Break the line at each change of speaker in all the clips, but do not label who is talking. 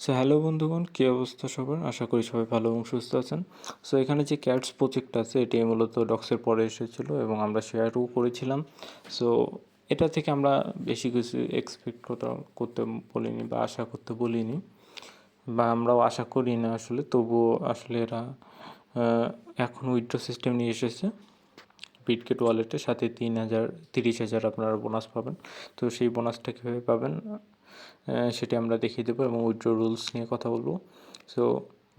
So hello বন্ধুগণ, কী অবস্থা সবার? আশা করি সবাই ভালো এবং সুস্থ আছেন। সো এখানে যে ক্যাটস প্রজেক্টটা আছে এটি মূলত ডক্সের পরে এসেছিলো এবং আমরা শেয়ারও করেছিলাম। সো এটা থেকে আমরা বেশি কিছু এক্সপেক্ট করতে বলিনি বা আশা করতে বলিনি, বা আমরাও আশা করি না আসলে। তবুও আসলে এরা এখন উইথড্র সিস্টেম নিয়ে এসেছে বিটগেট ওয়ালেটের সাথে 30,000 আপনারা বোনাস পাবেন। তো সেই বোনাসটা কীভাবে পাবেন সেটি আমরা দেখিয়ে দেবো এবং উইথড্র রুলস নিয়ে কথা বলবো। সো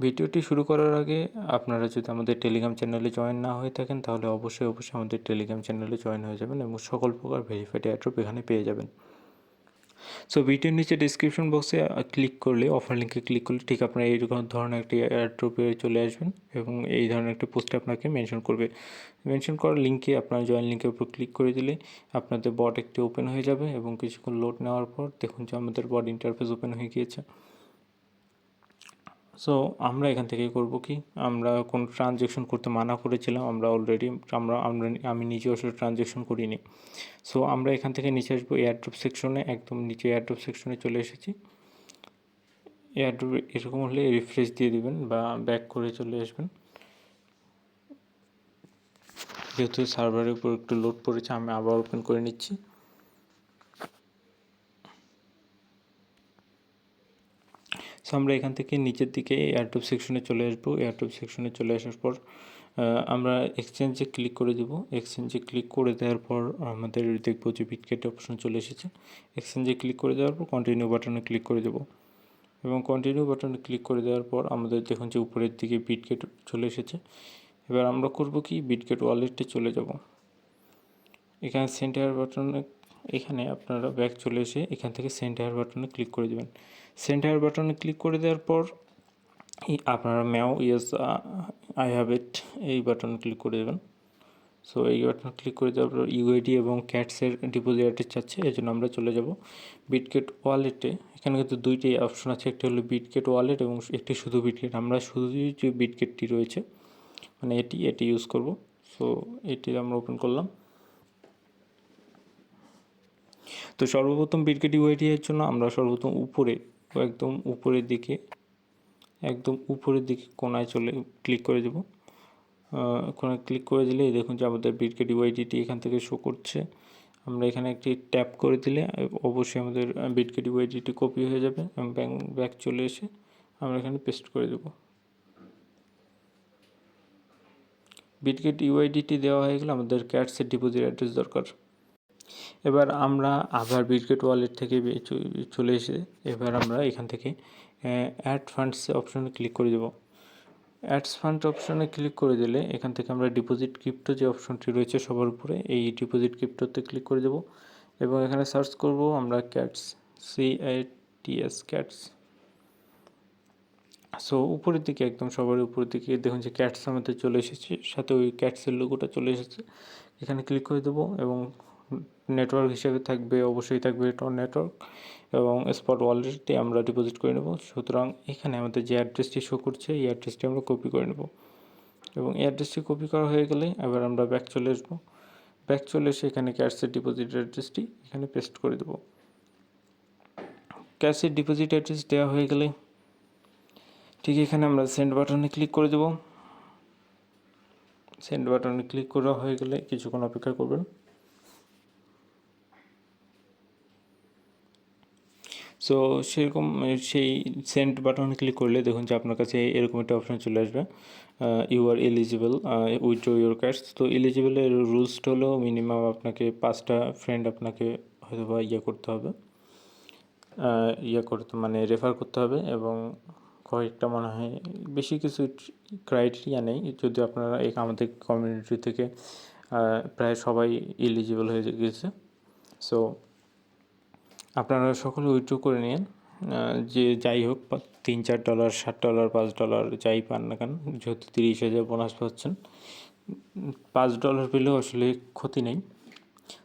ভিডিওটি শুরু করার আগে আপনারা যদি আমাদের টেলিগ্রাম চ্যানেলে জয়েন না হয়ে থাকেন তাহলে অবশ্যই আমাদের টেলিগ্রাম চ্যানেলে জয়েন হয়ে যাবেন এবং সকল প্রকার ভেরিফাইড এয়ারড্রপ এখানে পেয়ে যাবেন। সো ভিডিওর নিচে ডিসক্রিপশন বক্সে ক্লিক করলে, অফার লিঙ্কে ক্লিক করলে ঠিক আপনারা এই ধরনের একটি এয়ারড্রপে চলে আসবেন এবং এই ধরনের একটি পোস্টে আপনাকে মেনশন করবে। মেনশন করার লিঙ্কে আপনার জয়েন লিঙ্কের উপর ক্লিক করে দিলে আপনাদের বট একটি ওপেন হয়ে যাবে এবং কিছুক্ষণ লোড নেওয়ার পর দেখুন যে আমাদের বট ইন্টারফেস ওপেন হয়ে গিয়েছে। সো আমরা এখান থেকে করব কি, আমরা কোনো ট্রানজ্যাকশন করতে মানা করেছিলাম, আমি নিজেও আসলে ট্রানজ্যাকশন করিনি। সো আমরা এখান থেকে নিচে আসবো এয়ারড্রপ সেকশনে, একদম নিচে এয়ারড্রপ সেকশনে চলে এসেছি। এয়ারড্রপ এরকম হলে রিফ্রেশ দিয়ে দিবেন বা ব্যাক করে চলে আসবেন। যেহেতু সার্ভারের উপর একটু লোড পড়েছে আমি আবার ওপেন করে নিচ্ছি। সো আমরা এখান থেকে নিচের দিকে এয়ারড্রপ সেকশনে চলে আসবো। এয়ারড্রপ সেকশনে চলে আসার পর আমরা এক্সচেঞ্জে ক্লিক করে দেব। এক্সচেঞ্জে ক্লিক করে দেওয়ার পর আমাদের দেখবো যে বিটগেট অপশন চলে এসেছে। এক্সচেঞ্জে ক্লিক করে দেওয়ার পর কন্টিনিউ বাটনে ক্লিক করে দেব এবং কন্টিনিউ বাটনে ক্লিক করে দেওয়ার পর আমাদের দেখুন যে উপরের দিকে বিটগেট চলে এসেছে। এবার আমরা করব কি, বিটগেট ওয়ালেটে চলে যাব। এখানে সেন্ড হেয়ার বাটনে, এখানে আপনারা ব্যাক চলে এসে এখান থেকে সেন্ড হেয়ার বাটনে ক্লিক করে দেবেন। সেন্ড হেয়ার বাটনে ক্লিক করে দেওয়ার পর আপনারা ম্যাও ইয়েস আই হ্যাভ ইট এই বাটনে ক্লিক করে দেবেন। সো এই বাটনে ক্লিক করে দেওয়ার পর ইউআইডি এবং ক্যাটসের ডিপোজিট অ্যাড্রেস চাচ্ছে, এই জন্য আমরা চলে যাব বিটগেট ওয়ালেটে। এখানে কিন্তু দুইটি অপশন আছে, একটি হলো বিটগেট ওয়ালেট এবং একটি শুধু বিটগেট। আমরা শুধু যে বিটগেটটি রয়েছে মানে এটি ইউজ করব। সো এটি আমরা ওপেন করলাম। তো সর্বপ্রথম বিটগেট ইউআইডি এর জন্য আমরা সর্বপ্রথম একদম উপরের দিকে কোনায় ক্লিক করে দেব। কোনায় ক্লিক করে দিলে দেখুন যে আমাদের বিটগেট ইউআইডিটি এখান থেকে শো করছে। আমরা এখানে একটি ট্যাপ করে দিলে অবশ্যই আমাদের বিটগেট ইউআইডিটি কপি হয়ে যাবে এবং ব্যাক চলে এসে আমরা এখানে পেস্ট করে দেব। বিটগেট ইউআইডিটি দেওয়া হয়ে গেলে আমাদের ক্যাটসের ডিপোজিট অ্যাড্রেস দরকার। এবার আমরা আবার বিটগেট ওয়ালেট থেকে চলে এসে এবার আমরা এখান থেকে অ্যাড ফান্ডস অপশনে ক্লিক করে দেব। অ্যাডস ফান্ড অপশনে ক্লিক করে দিলে এখান থেকে আমরা ডিপোজিট ক্রিপ্টো যে অপশনটি রয়েছে সবার উপরে, এই ডিপোজিট ক্রিপ্টোতে ক্লিক করে দেব এবং এখানে সার্চ করব আমরা ক্যাটস, CATS ক্যাটস। সো উপরের দিকে একদম সবার উপরের দিকে দেখুন যে ক্যাটস আমাদের চলে এসেছে, সাথে ওই ক্যাটসের লোগোটা চলে এসেছে। এখানে ক্লিক করে দেবো এবং নেটওয়ার্ক হিসেবে অবশ্যই থাকবে টন নেটওয়ার্ক এবং স্পট ওয়ালেটে আমরা ডিপোজিট করে নেব। সুতরাং এখানে আমাদের যে অ্যাড্রেসটি শো করছে এই অ্যাড্রেসটি আমরা কপি করে নেব এবং এই অ্যাড্রেসটি কপি করা হয়ে গেলে এবার আমরা ব্যাক চলে আসবো। ব্যাক চলে এসে এখানে ক্যাশের ডিপোজিট অ্যাড্রেসটি এখানে পেস্ট করে দেব। ক্যাশের ডিপোজিট অ্যাড্রেস দেওয়া হয়ে গেলে ঠিক এখানে আমরা সেন্ড বাটনে ক্লিক করে দেব। সেন্ড বাটনে ক্লিক করা হয়ে গেলে কিছুক্ষণ অপেক্ষা করবেন। সো সেরকম সেই সেন্ড বাটনে ক্লিক করলে দেখুন যে আপনার কাছে এরকম একটা অপশন চলে আসবে, you are eligible withdraw your cash. তো এলিজিবলের রুলসটা হলো মিনিমাম আপনাকে 5টা ফ্রেন্ড আপনাকে হয়তো বা মানে রেফার করতে হবে এবং কয়েকটা মনে হয় বেশি কিছু ক্রাইটেরিয়া নেই, যদি আপনারা আমাদের কমিউনিটি থেকে প্রায় সবাই এলিজিবল হয়ে গেছে। সো আপনারা সকলে উইথড্র করে নিন, যে যাই হোক $3-4, $7, $5 যাই পান না কেন, যেহেতু 30,000 বোনাস পাচ্ছেন, $5 পেলেও আসলে ক্ষতি নেই।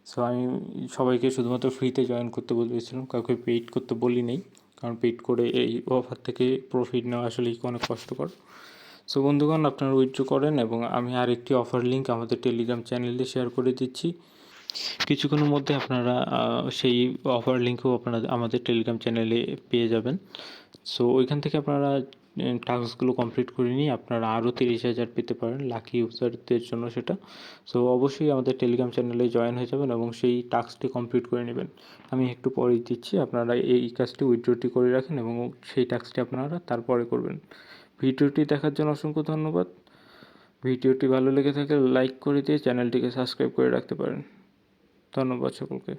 সো আমি সবাইকে শুধুমাত্র ফ্রিতে জয়েন করতে বলেছিলাম, কাউকে পেইড করতে বলি নেই, কারণ পেইড করে এই অফার থেকে প্রফিট নেওয়া আসলে অনেক কষ্টকর। সো বন্ধুগণ আপনারা উইথড্র করেন এবং আমি আরেকটি অফার লিঙ্ক আমাদের টেলিগ্রাম চ্যানেলে শেয়ার করে দিচ্ছি। কিছুক্ষণের মধ্যে আপনারা সেই অফার লিঙ্কও আপনারা আমাদের টেলিগ্রাম চ্যানেলে পেয়ে যাবেন। সো ওইখান থেকে আপনারা টাস্কগুলো কমপ্লিট করে নিয়ে আপনারা আরও 30,000 পেতে পারেন, লাকি ইউজারদের জন্য সেটা। সো অবশ্যই আমাদের টেলিগ্রাম চ্যানেলে জয়েন হয়ে যাবেন এবং সেই টাস্কটি কমপ্লিট করে নেবেন। আমি একটু পরেই দিচ্ছি, আপনারা এই কাজটি উইথড্রটি করে রাখেন এবং সেই টাস্কটি আপনারা তারপরে করবেন। ভিডিওটি দেখার জন্য অসংখ্য ধন্যবাদ। ভিডিওটি ভালো লেগে থাকলে লাইক করে দিয়ে চ্যানেলটিকে সাবস্ক্রাইব করে রাখতে পারেন। ধন্যবাদ সকলকে।